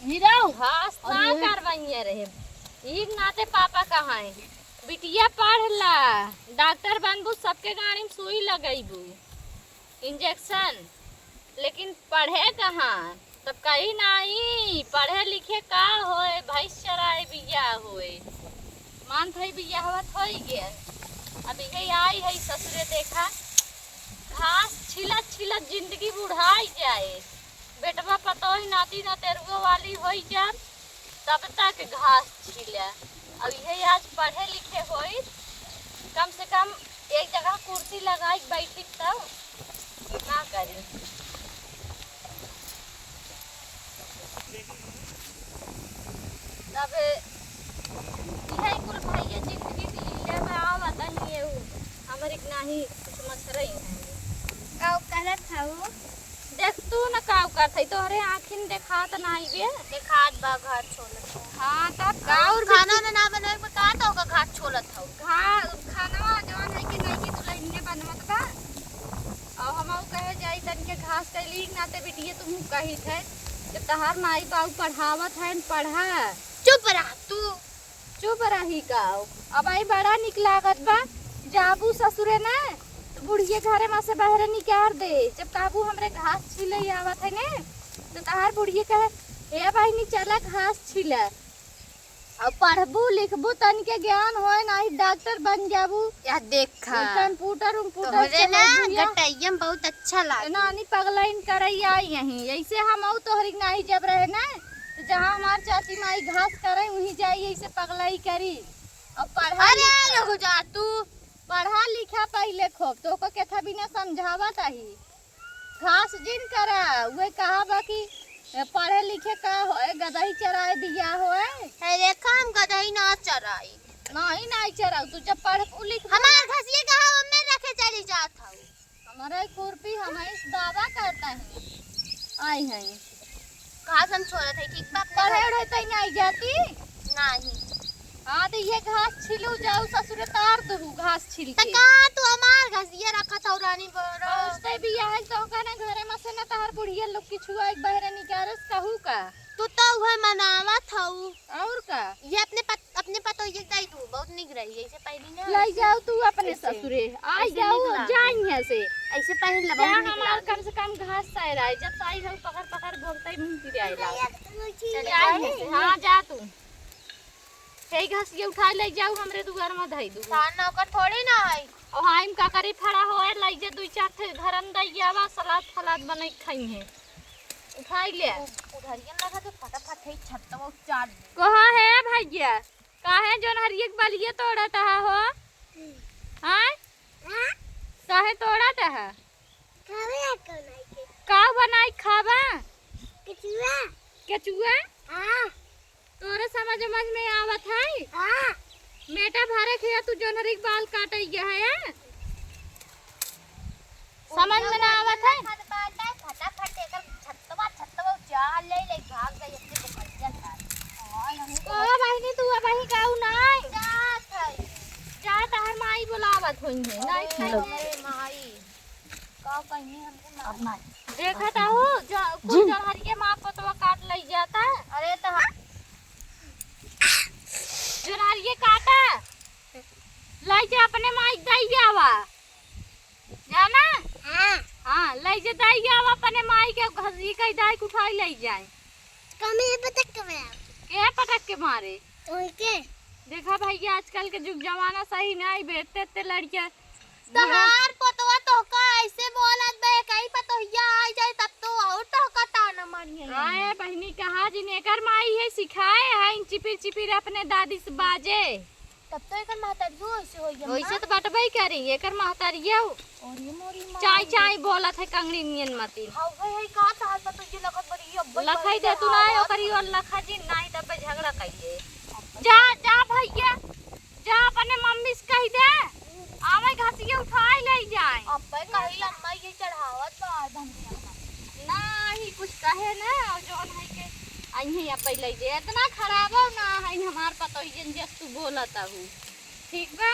नीरव घास ना करवाइए रहे ई नाते पापा कहाँ है बिटिया पढ़ला डॉक्टर बनबू सबके गाड़ी में सुई लगेबू इंजेक्शन लेकिन पढ़े कहाँ तब कहीं नहीं पढ़े लिखे का होए भैंस चराए बिया होए मान थई बिया हवत हो गया अभी यही आई है ससुरे देखा घास छिलत छिलत जिंदगी बुढ़ाई जाए बेटवा पतो ही नाती नतेरुआ वाली हो जा तब तक घास छिले अब यही आज पढ़े लिखे होई कम से कम एक जगह कुर्सी लगाई बैठी तब ना करी तब यही कुल भैया जिंदगी ले में आवत नहीं है हमारे नहीं कुछ मत रही है का करत हऊ देख तू न काव करत है तोहरे आँखिन देखात नहीं बे देखात बा घर छोलत हां तब और खाना ना बनाए में का तो का घाट छोलत हऊ खाना जवन है कि नहीं कि तुला इन्ने बनवत बा और हम कहे जाई तन के घास कैली नाते बिटिए तुम कही थे जब तहार माई बाबू पढ़ावत है पढ़ा चुप रह तू चुप रही का अब आई बड़ा निक लागत बा जाबू ससुरे ना बुढ़िए घरे में से बाहर निकाल दे जब काबू हमरे घास छिले आवत है ने तो तहार बुढ़िए कहे हे भाई नी चला घास छिले अब पढ़बू लिखबू तन के ज्ञान होए नाही डॉक्टर बन जाबू या देखा कंप्यूटर तोहरे ना गटैया में बहुत अच्छा लागे नानी पगलाइन करई आई यहीं ऐसे हम औ तोहरी नाही जब रहे ना तो जहां हमार चाची माई घास करे वहीं जाई ऐसे पगलाई करी अब पढ़ा अरे रुक जा तू पढ़ा लिखा पहले खूब तो को केथा बिना समझावत आही घास जिन करा वे कहा बाकी पढ़े लिखे का होए गदही चराए दिया होए है देखा हम गदही ना चराई नहीं चराऊ तू जब पढ़ लिख हमार घसिए कहा मैं रखे चली जात हूं हमारा खुरपी हमें दावा करता है आई है घास हम छोड़त है ठीक बा पढ़े उड़े तई नहीं जाती नहीं हाँ तो ये घास छिलू जाऊ ससुरे तार दू घास छिल के का तू हमार घसिए रखत हौ रानी बरो उसते भी है तो का ना घरे में से ना तार बुढ़िया लोग की छुआ एक बहरे निकारस कहू का तू तो वह मनावत हौ और का ये अपने पतो ये दाई तू बहुत निक रही है ऐसे पहली ना ले जाओ तू अपने ससुरे आई जाओ जाई है से ऐसे पहन लबा हमार कम से कम घास साई रहा जब साई हो पकड़ पकड़ भोगते मुंह की आइला चल हां जा तू हे घास ये उठा ले जाओ हमरे दुआर में धई दू खाना का थोड़ी ना है और हाइम का करी फड़ा होए ले जे दू चार थे घरन दैयावा सलाद फलाद बनै खाई है उठाई ले उधरियन लगा तो फटाफट है छत्तवा चार कहा है भैया काहे जोन हरिये के बलिए तोड़त है हो हां काहे तोड़त है खावे बनाई के का बनाई खावा केचुआ केचुआ हां तोरे समझ में आवत है हां मेटा भारे खिया तू जोन हरिक बाल काटई गया है समझ में ना आवत है फटाफट एकर छत्तवा चार ले भाग गई अपने को कटिया था ओ बहिनी तू अबही काऊ नाई जात है जा तहर माई बुलावत होई है नहीं खाई माई का कहीं हमके मारना देखा ता हो जो कुछ जोन हरिये मां पतवा काट लई जाता अरे तो जोन हरिये काटा लाई जा अपने माई दई आवा जाना हां हां लाई जा दई आवा अपने माई के घसी के दाई उठाई लई जाए कमे पटक के पटक के मारे ओके देखा भैया आजकल के जुग जमाना सही नहीं बेटते ते लड़कियां तहार पतवा तो का ऐसे बोलत बे कई पतोहिया आ जाए तब तो और तो का ताना मारिए आए बहनी कहा जिने कर माई है सिखाए है चिपिर चिपिर अपने दादी से बाजे तब तो एकर महतारियो ऐसे होई वैसे तो बटबई करी एकर महतारिया और ये मोरी चाय चाय बोलत है कंगड़ी नियन मती हाउ है का तार पतोहिया लगत बड़ी अब लखई दे तू ना ओकरी और लखा जी नहीं तब झगड़ा कइए जा जा भैया जा अपने मम्मी से कह दे आवे घसिए उठाई ले जाए अब भाई कही अम्मा ये चढ़ावत बा धनिया नहीं कुछ कहे ना और जोन है के अहीं अब ले जे इतना खराब हो ना है हमार पतोहियन जस तू बोलत हूँ ठीक बा।